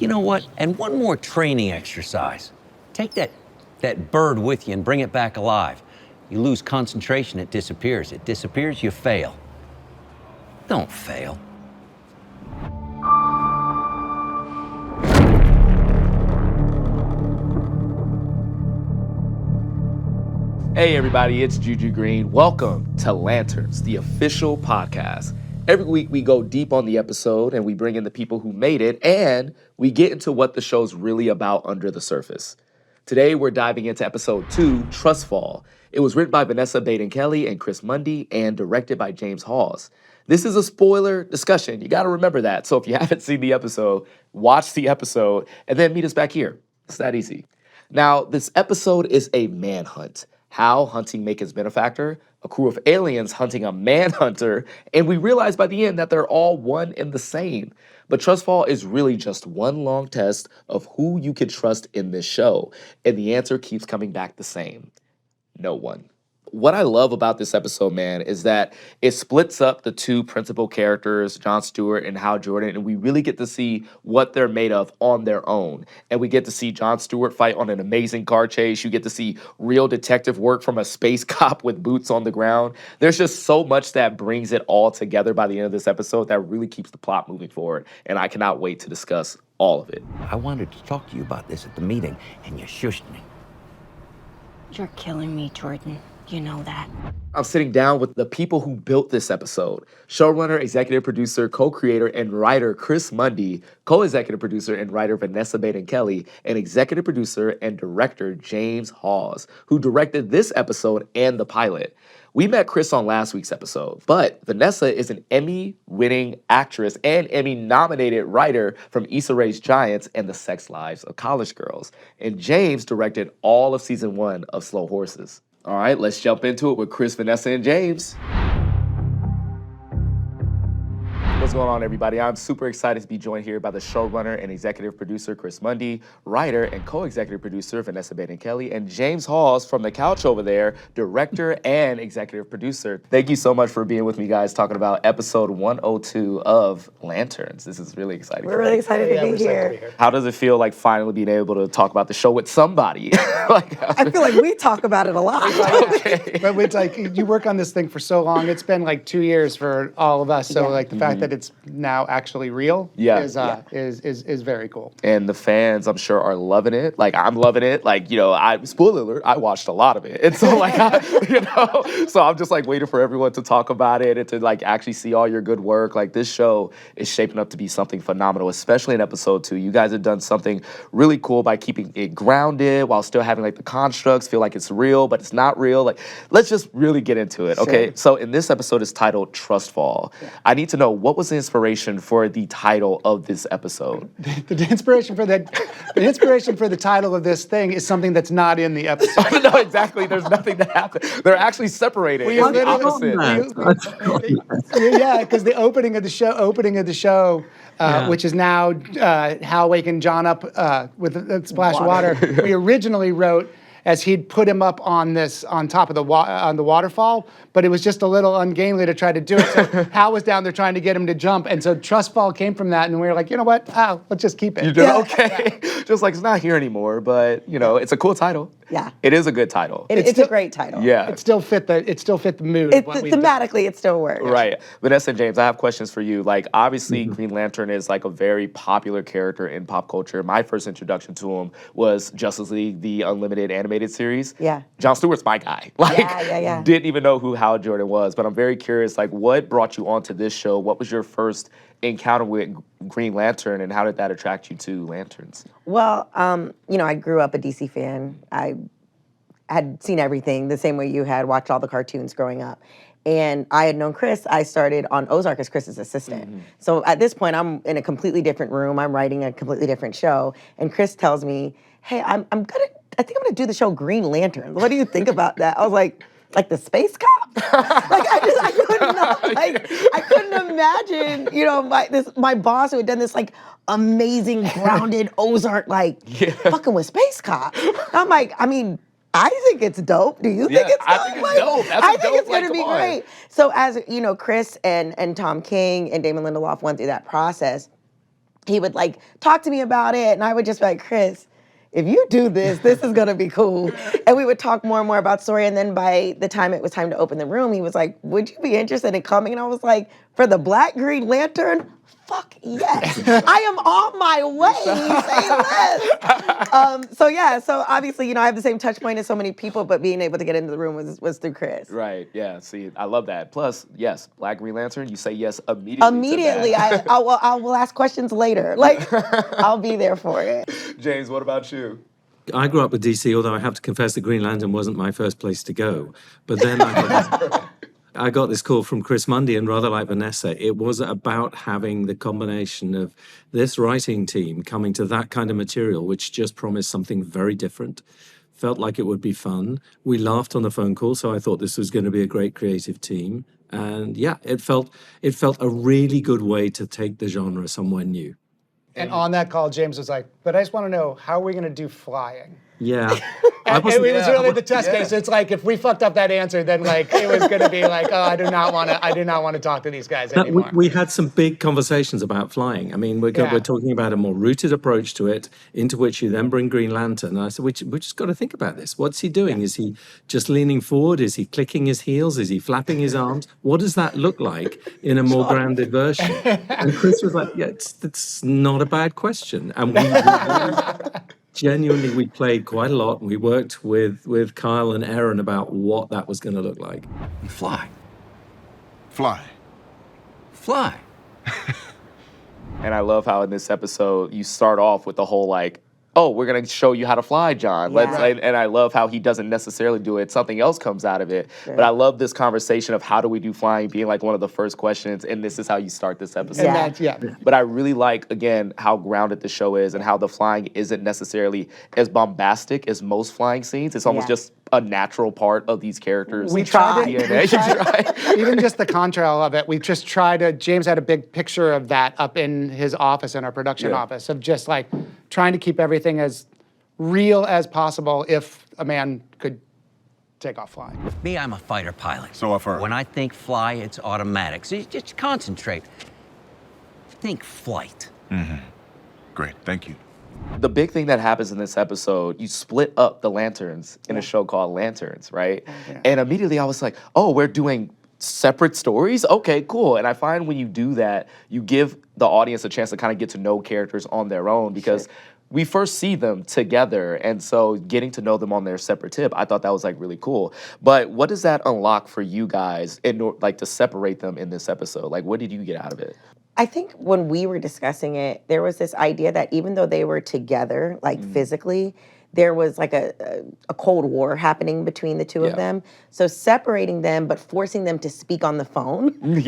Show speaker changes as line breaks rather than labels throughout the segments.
You know what? And one more training exercise. Take that bird with you and bring it back alive. You lose concentration, it disappears. It disappears, you fail. Don't fail.
Hey everybody, it's Juju Green. Welcome to Lanterns, the official podcast. Every week we go deep on the episode and we bring in the people who made it and we get into what the show's really about under the surface. Today we're diving into episode 2, Trust Fall. It was written by Vanessa Baden Kelly and Chris Mundy and directed by James Hawes. This is a spoiler discussion. You got to remember that. So if you haven't seen the episode, watch the episode and then meet us back here. It's that easy. Now, this episode is a manhunt. Hal hunting Macon's benefactor, a crew of aliens hunting a manhunter, and we realize by the end that they're all one and the same. But Trust Fall is really just one long test of who you can trust in this show, and the answer keeps coming back the same. No one. What I love about this episode, man, is that it splits up the two principal characters, Jon Stewart and Hal Jordan, and we really get to see what they're made of on their own. And we get to see Jon Stewart fight on an amazing car chase. You get to see real detective work from a space cop with boots on the ground. There's just so much that brings it all together by the end of this episode that really keeps the plot moving forward. And I cannot wait to discuss all of it.
I wanted to talk to you about this at the meeting, and you shushed me.
You're killing me, Jordan. You know that.
I'm sitting down with the people who built this episode. Showrunner, executive producer, co-creator, and writer Chris Mundy, co-executive producer and writer Vanessa Baden Kelly, and executive producer and director James Hawes, who directed this episode and the pilot. We met Chris on last week's episode, but Vanessa is an Emmy-winning actress and Emmy-nominated writer from Issa Rae's Giants and The Sex Lives of College Girls. And James directed all of season 1 of Slow Horses. All right, let's jump into it with Chris, Vanessa, and James. What's going on, everybody? I'm super excited to be joined here by the showrunner and executive producer, Chris Mundy, writer and co-executive producer, Vanessa Baden Kelly, and James Hawes from the couch over there, director and executive producer. Thank you so much for being with me, guys, talking about episode 102 of Lanterns. This is really exciting.
We're really excited to be here.
How does it feel like finally being able to talk about the show with somebody?
I feel like we talk about it a lot.
Okay.
But it's like, you work on this thing for so long. It's been like 2 years for all of us. So like the fact that it's now actually real is very cool.
And the fans, I'm sure, are loving it. Like, I'm loving it. Like, you know, spoiler alert, I watched a lot of it. And so, like, so I'm just, like, waiting for everyone to talk about it and to, like, actually see all your good work. Like, this show is shaping up to be something phenomenal, especially in episode 2. You guys have done something really cool by keeping it grounded while still having, like, the constructs feel like it's real, but it's not real. Like, let's just really get into it, okay? Sure. So, in this episode, it's titled Trust Fall. Yeah. I need to know, what was the inspiration for the title of this episode?
The inspiration for the title of this thing is something that's not in the episode.
No, exactly. There's nothing that happened. They're actually separated. It's the opposite.
Yeah, because the opening of the show, which is now Hal waking John up with a splash of water. We originally wrote as he'd put him up on top of the waterfall, but it was just a little ungainly to try to do it. So Hal was down there trying to get him to jump, and so Trust Fall came from that, and we were like, you know what, Hal, let's just keep it.
You did okay. Just like, it's not here anymore, but you know, it's a cool title.
Yeah,
it is a good title.
It's a great title.
Yeah,
it still fit the mood.
Thematically, it still works.
Right, Vanessa and James, I have questions for you. Like, obviously, Green Lantern is like a very popular character in pop culture. My first introduction to him was Justice League, the Unlimited animated series.
Yeah,
Jon Stewart's my guy. Like, didn't even know who Hal Jordan was, but I'm very curious. Like, what brought you onto this show? What was your first encounter with Green Lantern, and how did that attract you to Lanterns?
Well, you know, I grew up a DC fan. I had seen everything the same way you had, watched all the cartoons growing up. And I had known Chris. I started on Ozark as Chris's assistant. Mm-hmm. So at this point, I'm in a completely different room. I'm writing a completely different show. And Chris tells me, hey, I think I'm gonna do the show Green Lantern. What do you think about that? I was like the space cop? Like, I couldn't imagine, you know, my boss who had done this like amazing grounded Ozark, fucking with space cop. I'm like, I mean, I think it's dope. Do you think it's dope?
I think it's dope.
I think it's going to be great. So as, you know, Chris and Tom King and Damon Lindelof went through that process, he would like talk to me about it, and I would just be like, Chris, if you do this, this is gonna be cool. And we would talk more and more about story. And then by the time it was time to open the room, he was like, would you be interested in coming? And I was like, for the Black Green Lantern? Fuck yes. I am on my way. Say less. So obviously, you know, I have the same touch point as so many people, but being able to get into the room was through Chris.
Right, yeah, see, I love that. Plus, yes, Black Green Lantern, you say yes immediately.
Immediately,
to that.
I will ask questions later. Like, I'll be there for it.
James, what about you?
I grew up with DC, although I have to confess that Green Lantern wasn't my first place to go. But then I got this call from Chris Mundy, and rather like Vanessa, it was about having the combination of this writing team coming to that kind of material, which just promised something very different. Felt like it would be fun. We laughed on the phone call, so I thought this was going to be a great creative team. And yeah, it felt a really good way to take the genre somewhere new.
And on that call, James was like, but I just want to know, how are we going to do flying?
Yeah.
It was really the test case. It's like, if we fucked up that answer, then like it was going to be like, oh, I do not want to talk to these guys anymore.
We had some big conversations about flying. I mean, we're talking about a more rooted approach to it, into which you then bring Green Lantern. And I said, we just got to think about this. What's he doing? Is he just leaning forward? Is he clicking his heels? Is he flapping his arms? What does that look like in a more grounded version? And Chris was like, yeah, it's not a bad question. And genuinely, we played quite a lot. We worked with Kyle and Aaron about what that was going to look like.
Fly.
Fly.
Fly.
And I love how in this episode, you start off with the whole like, oh, we're going to show you how to fly, John.
Yeah.
And I love how he doesn't necessarily do it. Something else comes out of it. Sure. But I love this conversation of how do we do flying being like one of the first questions, and this is how you start this episode.
Yeah.
But I really like, again, how grounded the show is and how the flying isn't necessarily as bombastic as most flying scenes. It's almost just a natural part of these characters.
We tried.
Even
just the contrail of it, we just tried to, James had a big picture of that up in his office, in our production office, of just like trying to keep everything as real as possible if a man could take off flying.
Me, I'm a fighter pilot.
So I've heard.
When I think fly, it's automatic. So you just concentrate. Think flight.
Great, thank you.
The big thing that happens in this episode, you split up the lanterns in a show called Lanterns, right?
Yeah.
And immediately I was like, oh, we're doing separate stories? Okay, cool. And I find when you do that, you give the audience a chance to kind of get to know characters on their own, because we first see them together. And so getting to know them on their separate tip, I thought that was like really cool. But what does that unlock for you guys like to separate them in this episode? Like, what did you get out of it?
I think when we were discussing it, there was this idea that even though they were together, like physically, there was like a Cold War happening between the two of them. So separating them, but forcing them to speak on the phone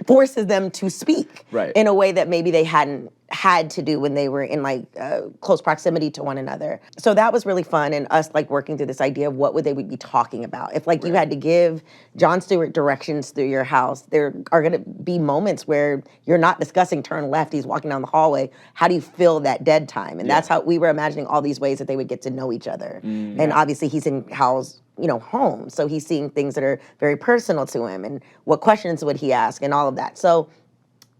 forces them to speak in a way that maybe they hadn't had to do when they were in like close proximity to one another. So that was really fun, and us like working through this idea of what would they be talking about. If like you had to give John Stewart directions through your house, there are gonna be moments where you're not discussing turn left, he's walking down the hallway. How do you fill that dead time? And that's how we were imagining all these ways that they would get to know each other. And obviously he's in Hal's home, so he's seeing things that are very personal to him, and what questions would he ask and all of that. So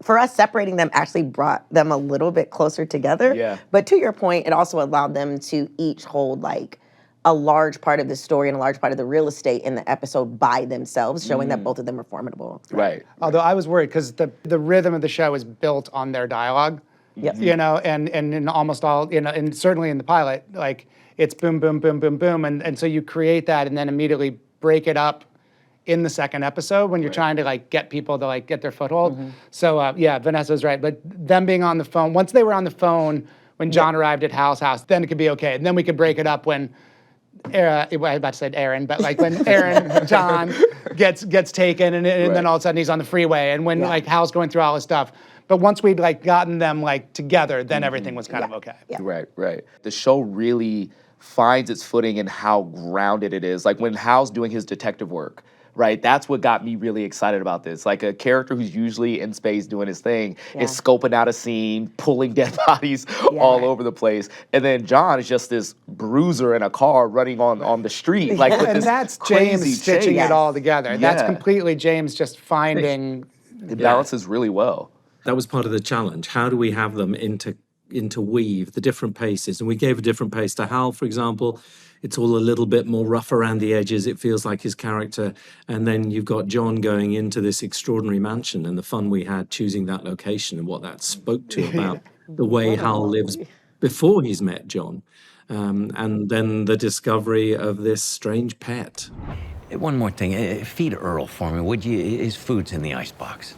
for us, separating them actually brought them a little bit closer together.
Yeah.
But to your point, it also allowed them to each hold like a large part of the story and a large part of the real estate in the episode by themselves, showing that both of them are formidable.
Right.
Although I was worried because the rhythm of the show is built on their dialogue.
Yep.
And in almost all, and certainly in the pilot, like it's boom, boom, boom, boom, boom. And so you create that and then immediately break it up in the second episode when you're trying to like get people to like get their foothold. So Vanessa's right. But them being on the phone, once they were on the phone when John arrived at Hal's house, then it could be okay. And then we could break it up when I was about to say Aaron, but like when John gets taken and then all of a sudden he's on the freeway, and when like Hal's going through all his stuff. But once we'd like gotten them like together, then everything was kind of okay.
Yeah.
Right. The show really finds its footing in how grounded it is. Like when Hal's doing his detective work, right? That's what got me really excited about this. Like a character who's usually in space doing his thing is scoping out a scene, pulling dead bodies all over the place. And then John is just this bruiser in a car running on the street. Like with
and
this
that's
crazy
James stitching
chase.
it all together. That's completely James just finding...
It balances really well.
That was part of the challenge. How do we have them interweave the different paces? And we gave a different pace to Hal, for example. It's all a little bit more rough around the edges. It feels like his character. And then you've got John going into this extraordinary mansion and the fun we had choosing that location and what that spoke to about the way Hal lives before he's met John. And then the discovery of this strange pet.
One more thing. Feed Earl for me, would you? His food's in the icebox.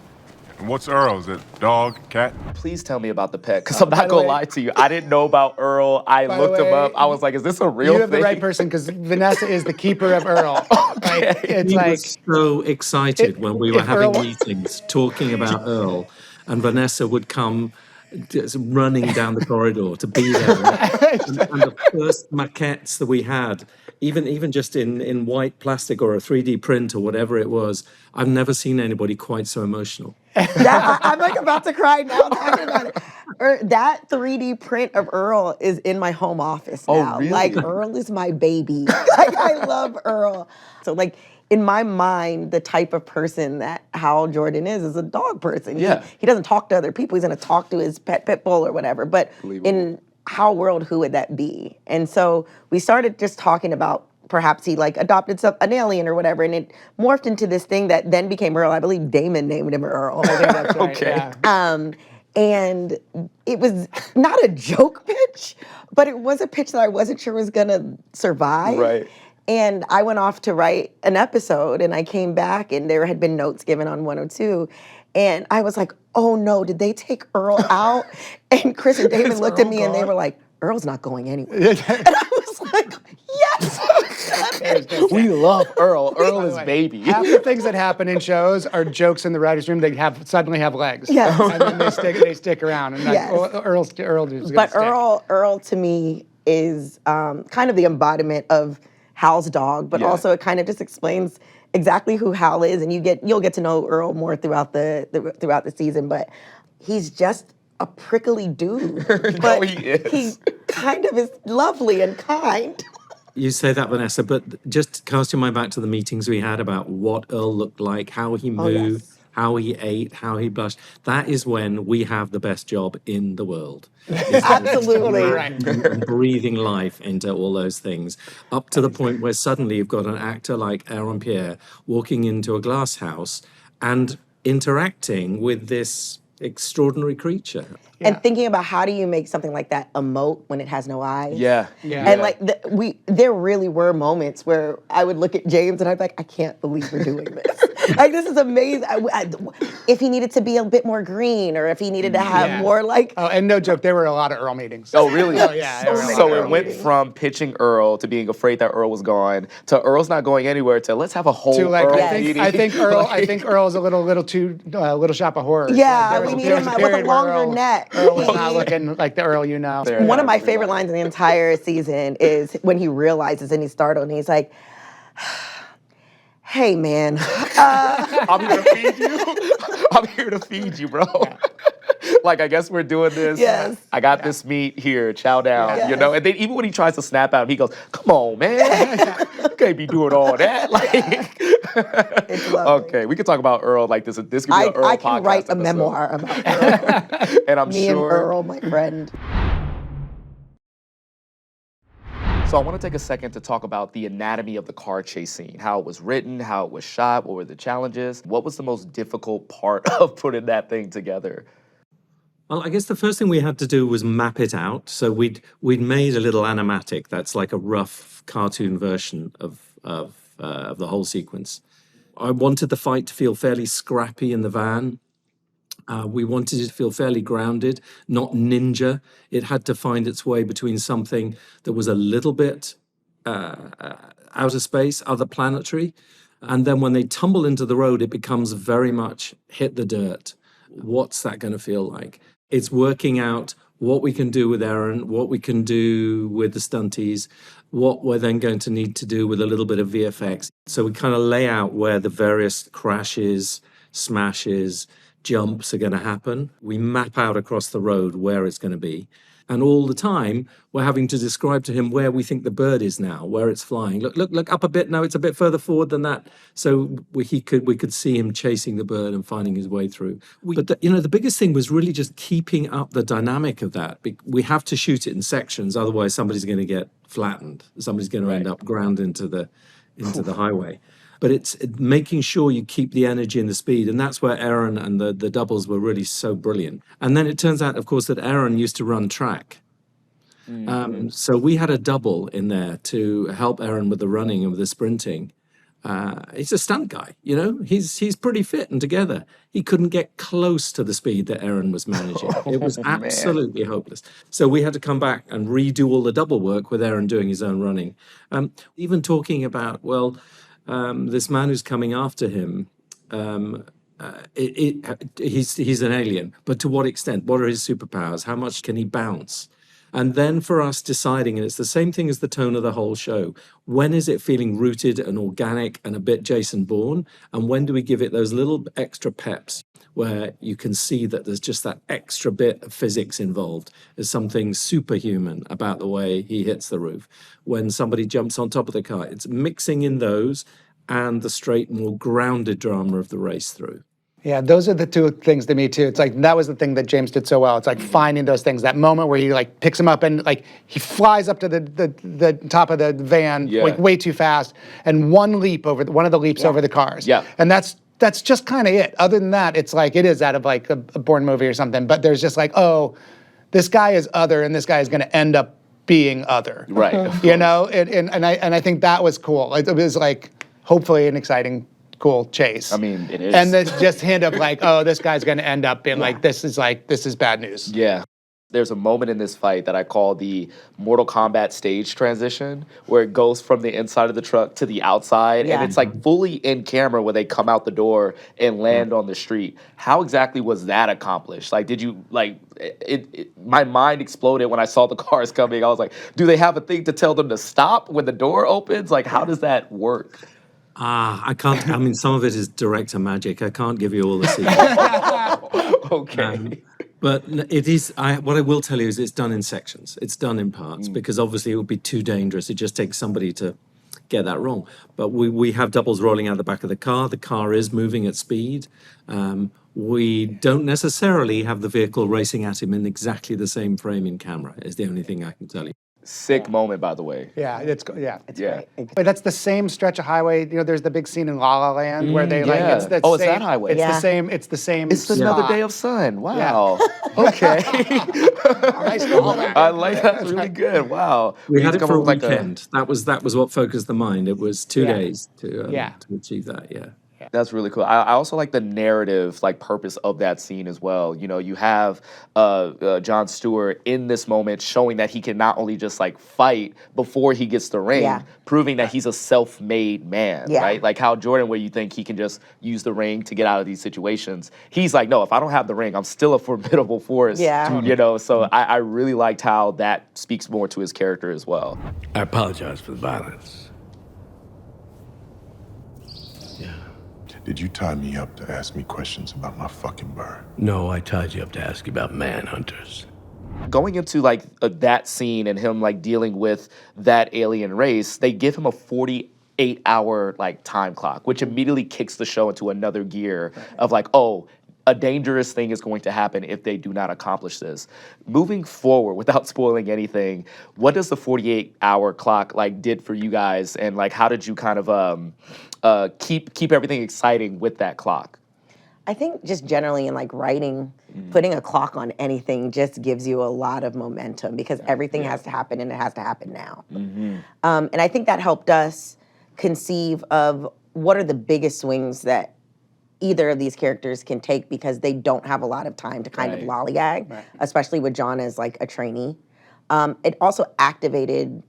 And what's Earl? Is it dog, cat?
Please tell me about the pet, because I'm not
by the
going to
way-
lie to you. I didn't know about Earl. I
By the
looked him
way,
up. I was like, is this a real
You have
thing?
the right person because Vanessa is the keeper of Earl. Like, it's
He
like
was so excited when we were
if
having
Earl-
meetings talking about Earl, and Vanessa would come just running down the corridor to be there. And the first maquettes that we had, even just in white plastic or a 3D print or whatever it was, I've never seen anybody quite so emotional.
I'm like about to cry now talking about it. That 3D print of Earl is in my home office
Oh,
now.
really?
Like Earl is my baby. Like I love Earl. So like in my mind, the type of person that Hal Jordan is a dog person.
Yeah.
He doesn't talk to other people. He's gonna talk to his pit bull or whatever. But in Hal world, who would that be? And so we started just talking about perhaps he like adopted an alien or whatever, and it morphed into this thing that then became Earl. I believe Damon named him Earl.
I think that's right,
Okay.
yeah.
And it was not a joke pitch, but it was a pitch that I wasn't sure was gonna survive.
Right.
And I went off to write an episode, and I came back, and there had been notes given on 102. And I was like, oh no, did they take Earl out? And Chris and Damon looked at me and they were like, Earl's not going anywhere. And I was like, yes!
We love Earl. Earl
By the
is
way,
baby.
Half the things that happen in shows are jokes in the writers' room. They suddenly have legs.
Yes.
And then they stick around. And like,
Yes.
Earl is gonna
But
stick.
Earl to me is kind of the embodiment of Hal's dog, but
Yeah.
also it kind of just explains exactly who Hal is, and you'll get to know Earl more throughout the season. But he's just a prickly dude. But
he is.
he kind of is lovely and kind.
You say that, Vanessa, but just cast your mind back to the meetings we had about what Earl looked like, how he moved,
yes.
how he ate, how he blushed. That is when we have the best job in the world.
Absolutely.
And breathing life into all those things, up to the point where suddenly you've got an actor like Aaron Pierre walking into a glass house and interacting with this extraordinary creature.
And thinking about how do you make something like that emote when it has no eyes?
Yeah.
And like there really were moments where I would look at James and I'd be like, I can't believe we're doing this. Like this is amazing. If he needed to be a bit more green, or if he needed to have more like.
Oh, and no joke, there were a lot of Earl meetings.
Oh, really?
Oh, yeah. there were a lot
So
of
it
Earl
went
meetings.
from pitching Earl to being afraid that Earl was gone to Earl's not going anywhere to let's have a whole
To like,
Earl
Yes.
I
meeting.
think Earl's a little too Little Shop of Horrors.
Yeah,
There
we
was-
need
there
him
was a
with a
period where
longer neck.
Earl was not looking like the Earl you know.
There.
One of my favorite lines in the entire season is when he realizes and he's startled and he's like, hey man,
I'm here to feed you. I'm here to feed you, bro. Like, I guess we're doing this.
Yes.
I got this meat here. Chow down.
Yes.
You know. And then even when he tries to snap out, he goes, "Come on, man. You can't be doing all that." Like,
it's lovely.
okay, we could talk about Earl like this. This could be an Earl
I
podcast
can write a
episode.
memoir about Earl.
And I'm
Me
sure.
and Earl, my friend.
So I want to take a second to talk about the anatomy of the car chase scene, how it was written, how it was shot, what were the challenges, what was the most difficult part of putting that thing together?
Well, I guess the first thing we had to do was map it out. So we'd made a little animatic that's like a rough cartoon version of the whole sequence. I wanted the fight to feel fairly scrappy in the van. We wanted it to feel fairly grounded, not ninja. It had to find its way between something that was a little bit outer space, other planetary, and then when they tumble into the road, it becomes very much hit the dirt. What's that going to feel like? It's working out what we can do with Aaron, what we can do with the stunties, what we're then going to need to do with a little bit of VFX. So we kind of lay out where the various crashes, smashes, jumps are going to happen. We map out across the road where it's going to be. And all the time, we're having to describe to him where we think the bird is now, where it's flying. Look up a bit. No, it's a bit further forward than that. So we could see him chasing the bird and finding his way through. But the biggest thing was really just keeping up the dynamic of that. We have to shoot it in sections, otherwise somebody's going to get flattened. Somebody's going to end up ground into the highway. But it's making sure you keep the energy and the speed. And that's where Aaron and the doubles were really so brilliant. And then it turns out, of course, that Aaron used to run track. So we had a double in there to help Aaron with the running and with the sprinting. He's a stunt guy, he's pretty fit and together. He couldn't get close to the speed that Aaron was managing. It was absolutely hopeless. So we had to come back and redo all the double work with Aaron doing his own running. Even talking about, this man who's coming after him, he's an alien, but to what extent? What are his superpowers? How much can he bounce? And then for us deciding, and it's the same thing as the tone of the whole show, when is it feeling rooted and organic and a bit Jason Bourne? And when do we give it those little extra peps where you can see that there's just that extra bit of physics involved? There's something superhuman about the way he hits the roof. When somebody jumps on top of the car, it's mixing in those and the straight, more grounded drama of the race through.
Yeah, those are the two things to me too. It's like that was the thing that James did so well. It's like finding those things, that moment where he like picks him up and like he flies up to the top of the van like way too fast, and one of the leaps over the cars.
Yeah.
And that's just kind of it. Other than that, it's like it is out of like a Bourne movie or something. But there's just like, oh, this guy is other, and this guy is going to end up being other.
Right.
And I think that was cool. It was like hopefully an exciting, cool chase.
I mean, it is.
And then just hint of like, oh, this guy's going to end up being this is bad news.
Yeah. There's a moment in this fight that I call the Mortal Kombat stage transition, where it goes from the inside of the truck to the outside, and it's like fully in camera when they come out the door and land on the street. How exactly was that accomplished? Like, did you, like, my mind exploded when I saw the cars coming. I was like, do they have a thing to tell them to stop when the door opens? Like, how does that work?
I can't. I mean, some of it is director magic. I can't give you all the secrets.
Okay.
But it is. What I will tell you is it's done in sections. It's done in parts because obviously it would be too dangerous. It just takes somebody to get that wrong. But we have doubles rolling out the back of the car. The car is moving at speed. We don't necessarily have the vehicle racing at him in exactly the same frame in camera. Is the only thing I can tell you.
Sick moment, by the way.
Yeah, it's great.
Great.
But that's the same stretch of highway. There's the big scene in La La Land where they like it's the
it's
same,
that highway.
It's the same. It's the same.
It's another
spot.
day of sun. Wow. Okay.
Nice callback.
I like that. That's really good. Wow.
We had
need
it
to
for a
come up with
weekend. That was what focused the mind. It was 2 days to achieve that. Yeah.
That's really cool. I also like the narrative, like purpose of that scene as well. You have Jon Stewart in this moment showing that he can not only just like fight before he gets the ring, proving that he's a self-made man, right? Like Hal Jordan, where you think he can just use the ring to get out of these situations. He's like, no, if I don't have the ring, I'm still a formidable force. So I really liked how that speaks more to his character as well.
I apologize for the violence.
Did you tie me up to ask me questions about my fucking bird?
No, I tied you up to ask you about manhunters.
Going into like that scene and him like dealing with that alien race, they give him a 48-hour like time clock, which immediately kicks the show into another gear of like, oh, a dangerous thing is going to happen if they do not accomplish this. Moving forward, without spoiling anything, what does the 48-hour clock like did for you guys, and like how did you kind of keep everything exciting with that clock?
I think just generally in like writing, putting a clock on anything just gives you a lot of momentum because everything has to happen and it has to happen now. And I think that helped us conceive of what are the biggest swings that either of these characters can take because they don't have a lot of time to kind of lollygag, especially with John as like a trainee. It also activated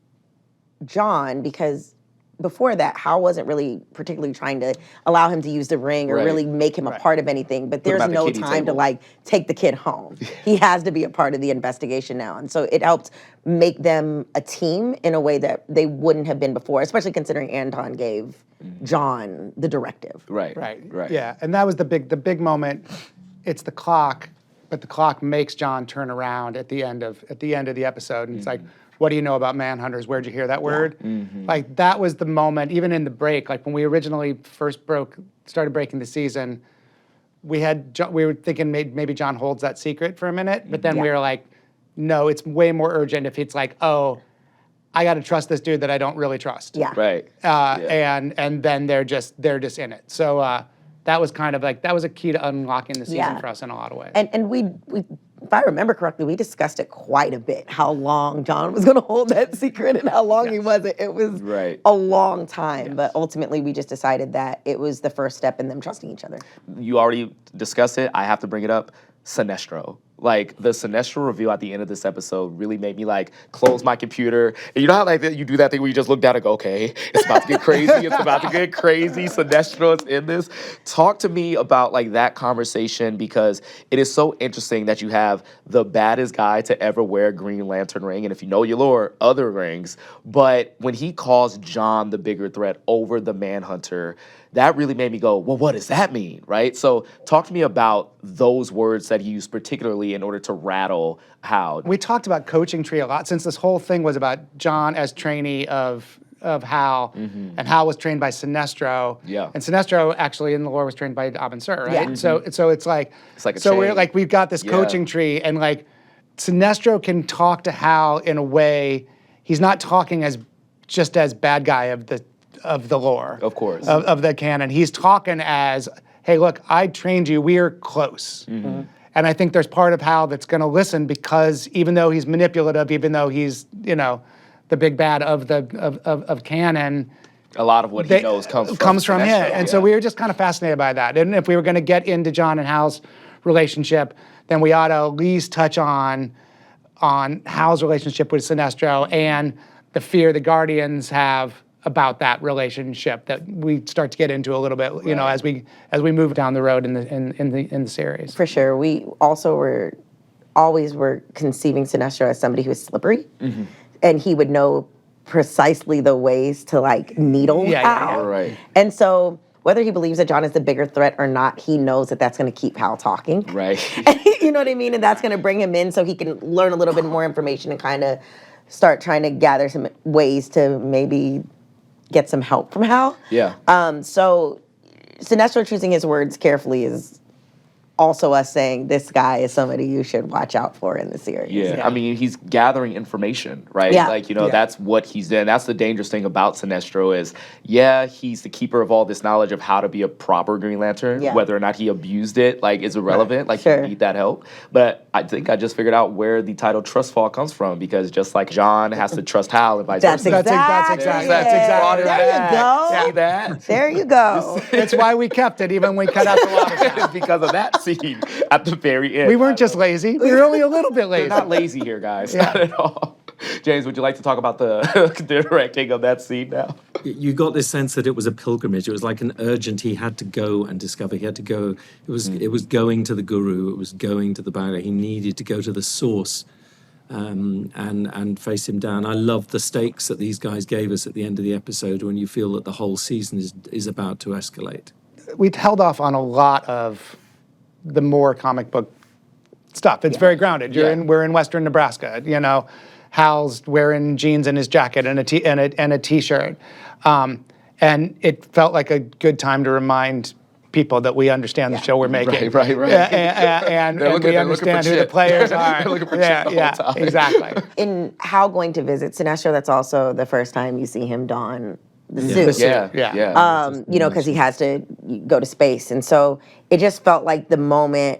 John because before that, Hal wasn't really particularly trying to allow him to use the ring or really make him a part of anything, but there's no time to like take the kid home. He has to be a part of the investigation now. And so it helped make them a team in a way that they wouldn't have been before, especially considering Antaan gave John the directive.
Right.
Yeah, and that was the big moment. It's the clock. but the clock makes John turn around at the end of the episode, and it's like, what do you know about manhunters? Where'd you hear that word? Like that was the moment, even in the break, like when we originally first started breaking the season, we were thinking maybe John holds that secret for a minute, but then we were like, no, it's way more urgent if it's like, oh, I got to trust this dude that I don't really trust.
Yeah.
Right.
And then they're just in it. So that was kind of like, that was a key to unlocking the season for us in a lot of ways.
And we if I remember correctly, we discussed it quite a bit, how long John was going to hold that secret and how long he wasn't. It was a long time, but ultimately we just decided that it was the first step in them trusting each other.
You already discussed it. I have to bring it up. Sinestro. Like, the Sinestro reveal at the end of this episode really made me, like, close my computer. And you know how, like, you do that thing where you just look down and go, okay, it's about to get crazy. It's about to get crazy. Sinestro is in this. Talk to me about, like, that conversation, because it is so interesting that you have the baddest guy to ever wear a Green Lantern ring. And if you know your lore, other rings. But when he calls John the bigger threat over the Manhunter, that really made me go, well, what does that mean, right? So talk to me about those words that he used particularly in order to rattle Hal.
We talked about coaching tree a lot since this whole thing was about John as trainee of Hal, and Hal was trained by Sinestro.
Yeah.
And Sinestro actually in the lore was trained by Abin Sur, right?
Yeah.
So it's like
a
so
chain.
we're like we've got this coaching tree, and like Sinestro can talk to Hal in a way he's not talking as just as bad guy of the lore.
Of course.
Of the canon. He's talking as, hey, look, I trained you, we're close. And I think there's part of Hal that's going to listen, because even though he's manipulative, even though he's, the big bad of canon,
a lot of what he knows comes from
him.
Sinestro.
And so we were just kind of fascinated by that. And if we were going to get into John and Hal's relationship, then we ought to at least touch on Hal's relationship with Sinestro and the fear the Guardians have about that relationship that we start to get into a little bit, as we move down the road in the series.
For sure. We also always were conceiving Sinestro as somebody who was slippery, and he would know precisely the ways to like needle Hal.
Right.
And so whether he believes that John is the bigger threat or not, he knows that that's going to keep Hal talking.
Right.
You know what I mean? And that's going to bring him in so he can learn a little bit more information and kind of start trying to gather some ways to maybe get some help from Hal.
Yeah.
So Sinestro choosing his words carefully is also us saying this guy is somebody you should watch out for in the series.
Yeah. I mean, he's gathering information, right?
Yeah.
Like, that's what he's doing. That's the dangerous thing about Sinestro is, he's the keeper of all this knowledge of how to be a proper Green Lantern.
Yeah.
Whether or not he abused it, like, is irrelevant. Like, you need that help. But I think I just figured out where the title Trust Fall comes from, because just like John has to trust Hal and vice versa.
That's exactly
There you go.
See that?
There you go.
That's why we kept it, even when we cut out the lot of
It's because of that scene at the very end.
We weren't just lazy. We were only a little bit lazy.
We're not lazy here, guys. Not at all. James, would you like to talk about the directing of that scene now?
You got this sense that it was a pilgrimage. It was like an urgent. He had to go and discover. He had to go. It was going to the guru. It was going to the Bhagavad. He needed to go to the source and face him down. I love the stakes that these guys gave us at the end of the episode when you feel that the whole season is about to escalate.
We've held off on a lot of the more comic book stuff. It's very grounded. We're in Western Nebraska. Hal's wearing jeans and his jacket and a t-shirt, and it felt like a good time to remind people that we understand the show we're making.
Right.
And we understand who the players are. Exactly.
In Hal going to visit Sinestro, that's also the first time you see him don the suit.
Yeah.
Because he has to go to space. And so it just felt like the moment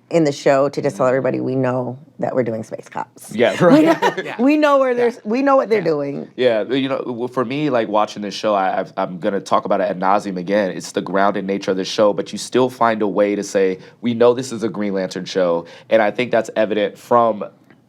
in the show to just tell everybody we know that we're doing Space Cops.
Yeah, right.
We know we know what they're doing.
Yeah, for me, like watching this show, I'm gonna talk about it ad nauseum again. It's the grounded nature of the show, but you still find a way to say we know this is a Green Lantern show, and I think that's evident from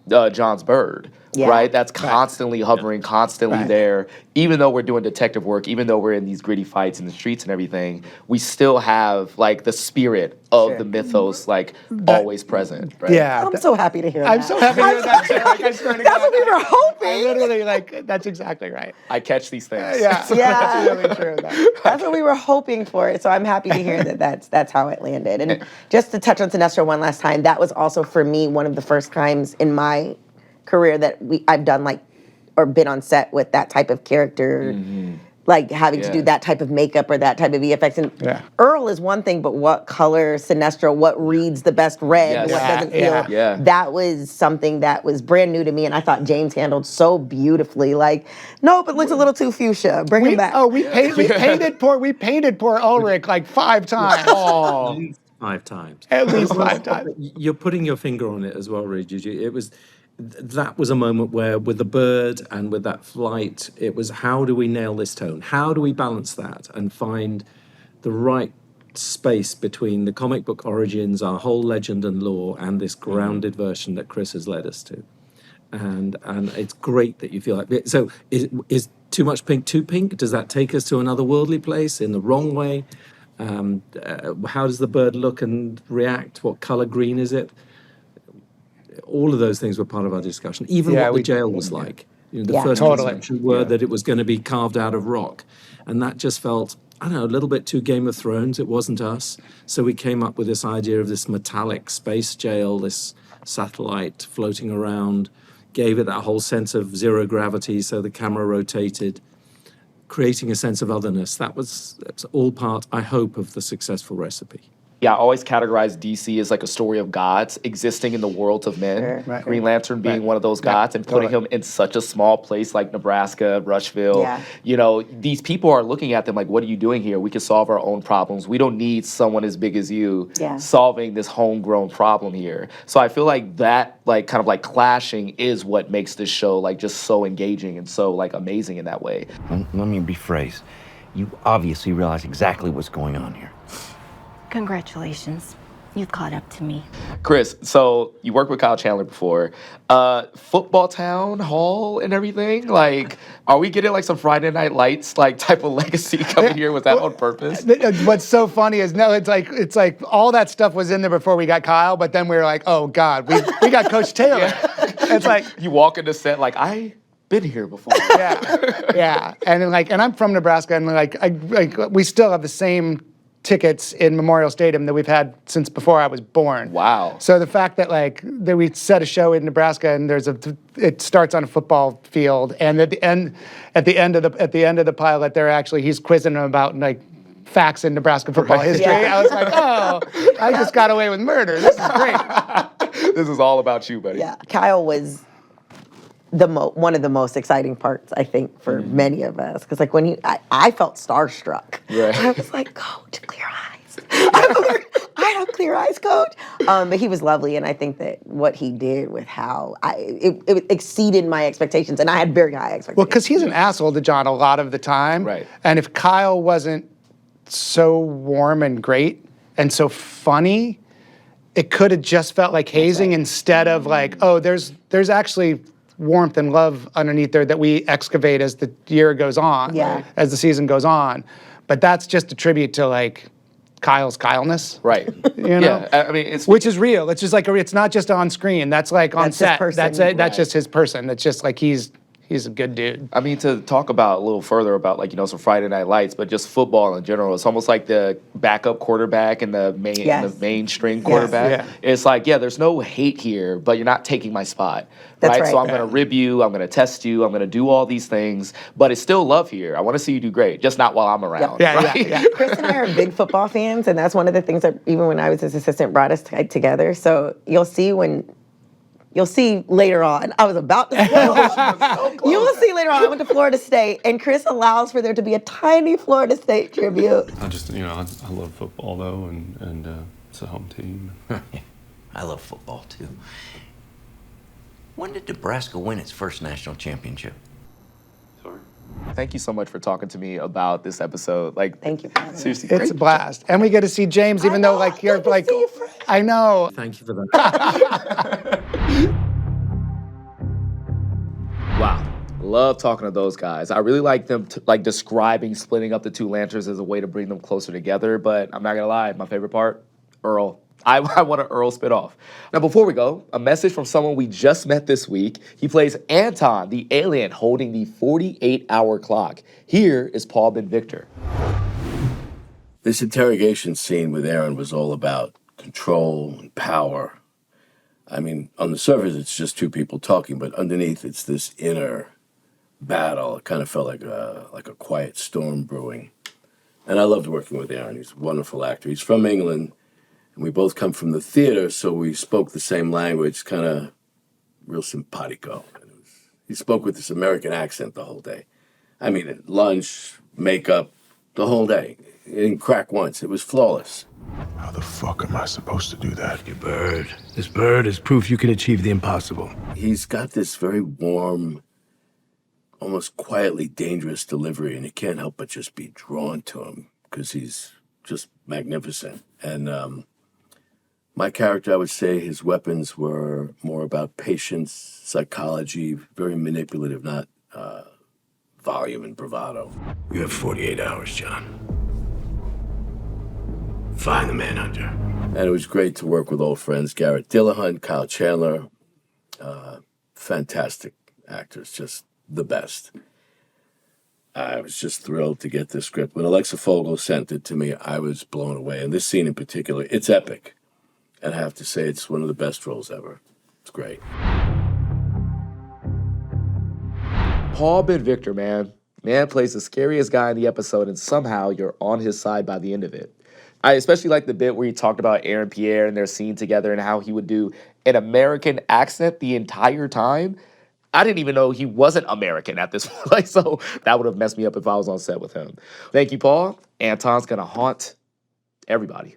John's bird.
Yeah.
Right? That's constantly hovering, constantly there. Even though we're doing detective work, even though we're in these gritty fights in the streets and everything, we still have like the spirit of
Sure.
the mythos, like always present, right?
Yeah.
I'm so happy to hear that.
I'm so happy to hear that too. Like, I swear to
That's
God,
what we were hoping.
I literally, like, that's exactly right.
I catch these things.
Yeah.
Yeah.
That's really true. Though.
That's what we were hoping for. So I'm happy to hear that that's how it landed. And just to touch on Sinestro one last time, that was also for me one of the first times in my career that I've done like or been on set with that type of character. Like having to do that type of makeup or that type of VFX. And Earl is one thing, but what color, Sinestro, what reads the best red, what doesn't feel. That was something that was brand new to me, and I thought James handled so beautifully. Like, nope, it looks a little too fuchsia. Bring him back.
Oh, we painted poor Ulrich like 5 times.
At least 5 times.
At least 5 times.
You're putting your finger on it as well, really, Juju. That was a moment where, with the bird and with that flight, it was how do we nail this tone? How do we balance that and find the right space between the comic book origins, our whole legend and lore, and this grounded version that Chris has led us to? And it's great that you feel like so. Is too much pink too pink? Does that take us to another worldly place in the wrong way? How does the bird look and react? What color green is it? All of those things were part of our discussion. Even what the jail was like. You know, the first instructions were that it was going to be carved out of rock. And that just felt, I don't know, a little bit too Game of Thrones. It wasn't us. So we came up with this idea of this metallic space jail, this satellite floating around, gave it that whole sense of zero gravity, so the camera rotated, creating a sense of otherness. That's all part, I hope, of the successful recipe.
Yeah, I always categorize DC as like a story of gods existing in the worlds of men.
Sure.
Green Lantern being one of those gods and putting him in such a small place like Nebraska, Rushville.
Yeah.
You know, these people are looking at them like, what are you doing here? We can solve our own problems. We don't need someone as big as you solving this homegrown problem here. So I feel like that like kind of like clashing is what makes this show like just so engaging and so like amazing in that way.
Let me rephrase. You obviously realize exactly what's going on here.
Congratulations. You've caught up to me.
Chris, so you worked with Kyle Chandler before. Football Town Hall and everything? Like, are we getting like some Friday Night Lights like type of legacy coming here? Was that on purpose?
What's so funny is it's like all that stuff was in there before we got Kyle, but then we were like, oh God, we got Coach Taylor. It's like
you walk into set like I been here before.
Yeah. And then, and I'm from Nebraska, and we still have the same tickets in Memorial Stadium that we've had since before I was born.
Wow.
So the fact that that we set a show in Nebraska and it starts on a football field, and at the end of the pilot, he's quizzing them about facts in Nebraska football history. I was like, oh, I just got away with murder. This is great.
This is all about you, buddy.
Yeah, Kyle was one of the most exciting parts, I think, for many of us. Because when I felt starstruck.
Right.
I was like, Coach, clear eyes. I have clear eyes, Coach. But he was lovely, and I think that what he did with Hal, it exceeded my expectations, and I had very high expectations.
Well, because he's an asshole to John a lot of the time.
Right.
And if Kyle wasn't so warm and great and so funny, it could have just felt like hazing instead of there's actually warmth and love underneath there that we excavate as the year goes on, as the season goes on. But that's just a tribute to Kyle's Kyle-ness.
Right.
You know?
Yeah, I mean,
which is real. It's just it's not just on screen. That's on
That's
set.
his person.
That's it.
Right.
That's just his person. It's just he's a good dude.
I mean, to talk about a little further about some Friday Night Lights, but just football in general, it's almost like the backup quarterback and the mainstream quarterback.
Yeah.
It's there's no hate here, but you're not taking my spot.
That's right.
So I'm going to rib you, I'm going to test you, I'm going to do all these things, but it's still love here. I want to see you do great, just not while I'm around.
Yeah.
Chris and I are big football fans, and that's one of the things that even when I was his assistant brought us together. So you'll see later on. I was about to say, you will see later on. I went to Florida State, and Chris allows for there to be a tiny Florida State tribute.
I just, I love football though, and it's a home team.
I love football too. When did Nebraska win its first national championship?
Sorry.
Thank you so much for talking to me about this episode.
Thank you for having me.
Seriously,
It's a blast. And we get to see James, even though you're I know.
Thank you for that.
Wow. Love talking to those guys. I really like them describing splitting up the two lanterns as a way to bring them closer together. But I'm not going to lie, my favorite part, Earl. I want an Earl spinoff. Now, before we go, a message from someone we just met this week. He plays Antaan, the alien holding the 48-hour clock. Here is Paul Ben Victor.
This interrogation scene with Aaron was all about control and power. I mean, on the surface, it's just two people talking, but underneath, it's this inner battle. It kind of felt like a quiet storm brewing. And I loved working with Aaron. He's a wonderful actor. He's from England, and we both come from the theater, so we spoke the same language, kind of real simpatico. He spoke with this American accent the whole day. I mean, at lunch, makeup, the whole day. He didn't crack once. It was flawless.
How the fuck am I supposed to do that?
Your bird. This bird is proof you can achieve the impossible.
He's got this very warm, almost quietly dangerous delivery, and you can't help but just be drawn to him because he's just magnificent. And my character, I would say his weapons were more about patience, psychology, very manipulative, not volume and bravado.
You have 48 hours, John. Find the manhunter.
And it was great to work with old friends, Garrett Dillahunt, Kyle Chandler. Fantastic actors, just the best. I was just thrilled to get this script. When Alexa Fogel sent it to me, I was blown away. And this scene in particular, it's epic. And I have to say, it's one of the best roles ever. It's great.
Paul Ben Victor, man. Man plays the scariest guy in the episode, and somehow you're on his side by the end of it. I especially like the bit where he talked about Aaron and Pierre and their scene together and how he would do an American accent the entire time. I didn't even know he wasn't American at this point, so that would have messed me up if I was on set with him. Thank you, Paul. Antaan's gonna haunt everybody.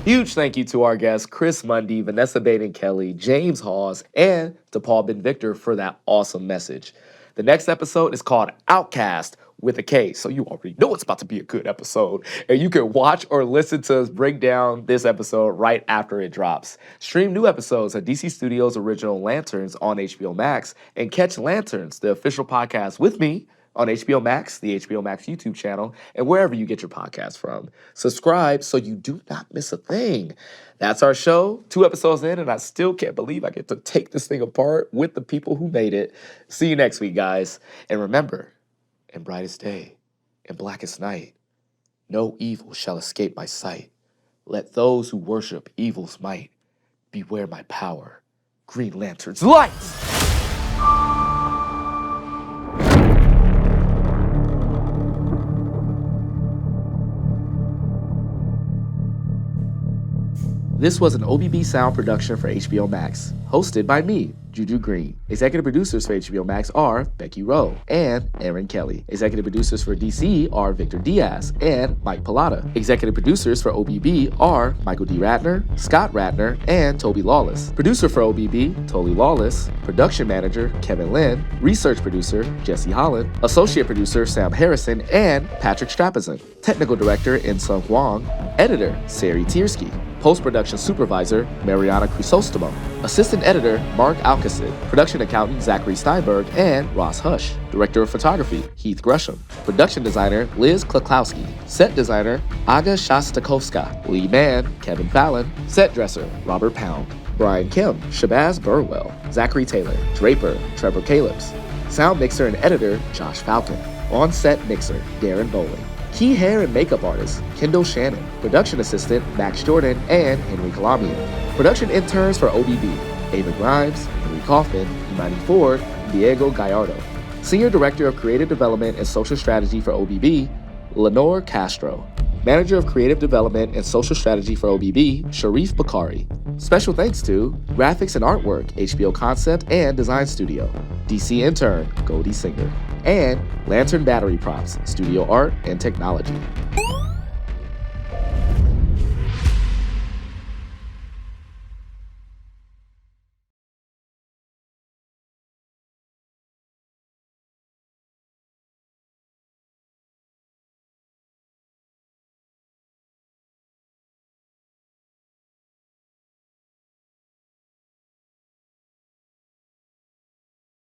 Huge thank you to our guests, Chris Mundy, Vanessa Baden Kelly, James Hawes, and to Paul Ben Victor for that awesome message. The next episode is called Outcast with a K, so you already know it's about to be a good episode. And you can watch or listen to us break down this episode right after it drops. Stream new episodes of DC Studios' original Lanterns on HBO Max, and catch Lanterns, the official podcast with me, on HBO Max, the HBO Max YouTube channel, and wherever you get your podcasts from. Subscribe so you do not miss a thing. That's our show. 2 episodes in, and I still can't believe I get to take this thing apart with the people who made it. See you next week, guys. And remember, in brightest day, in blackest night, no evil shall escape my sight. Let those who worship evil's might beware my power. Green Lantern's lights! This was an OBB Sound production for HBO Max, hosted by me, Juju Green. Executive producers for HBO Max are Becky Rowe and Aaron Kelly. Executive producers for DC are Victor Diaz and Mike Pilata. Executive producers for OBB are Michael D. Ratner, Scott Ratner, and Toby Lawless. Producer for OBB, Toby Lawless. Production manager, Kevin Lynn. Research producer, Jesse Holland. Associate producer, Sam Harrison and Patrick Strapazin. Technical director, In-Sung Huang. Editor, Sari Tiersky. Post-production supervisor, Mariana Crisostomo. Assistant editor, Mark Alcacid. Production accountant, Zachary Steinberg and Ross Hush. Director of photography, Heath Gresham. Production designer, Liz Kloklowski. Set designer, Aga Shostakovska. Lead man, Kevin Fallon. Set dresser, Robert Pound. Brian Kim, Shabazz Burwell. Zachary Taylor. Draper, Trevor Calebs. Sound mixer and editor, Josh Falcon. On-set mixer, Darren Bowling. Key hair and makeup artist, Kendall Shannon. Production assistant, Max Jordan and Henry Colombian. Production interns for OBB, Ava Grimes, Henry Kaufman, Imani Ford, Diego Gallardo. Senior Director of Creative Development and Social Strategy for OBB, Lenore Castro. Manager of Creative Development and Social Strategy for OBB, Sharif Bakari. Special thanks to Graphics and Artwork, HBO Concept and Design Studio. DC Intern, Goldie Singer. And Lantern Battery Props, Studio Art and Technology.